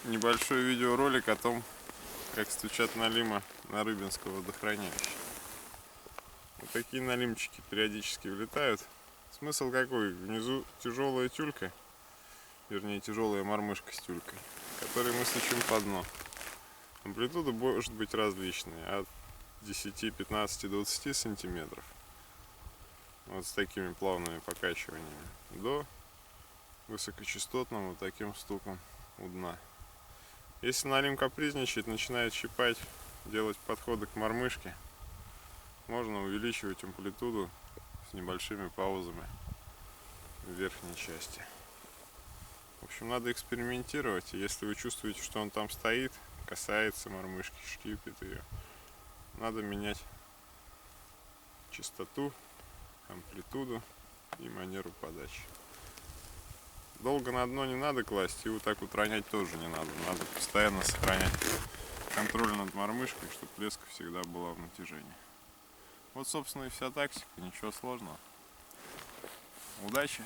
Небольшой видеоролик о том, как стучат налимы на Рыбинского водохранилища. Вот такие налимчики периодически влетают. Смысл какой? Внизу тяжелая тюлька, вернее тяжелая мормышка с тюлькой, которой мы стучим по дну. Амплитуда может быть различная, от 10, 15, 20 сантиметров, вот с такими плавными покачиваниями, до высокочастотным вот таким стуком у дна. Если налим капризничает, начинает щипать, делать подходы к мормышке, можно увеличивать амплитуду с небольшими паузами в верхней части. В общем, надо экспериментировать. И если вы чувствуете, что он там стоит, касается мормышки, шкипит ее, надо менять частоту, амплитуду и манеру подачи. Долго на дно не надо класть, и вот так вот ронять тоже не надо. Надо постоянно сохранять контроль над мормышкой, чтобы леска всегда была в натяжении. Вот, собственно, и вся тактика, ничего сложного. Удачи!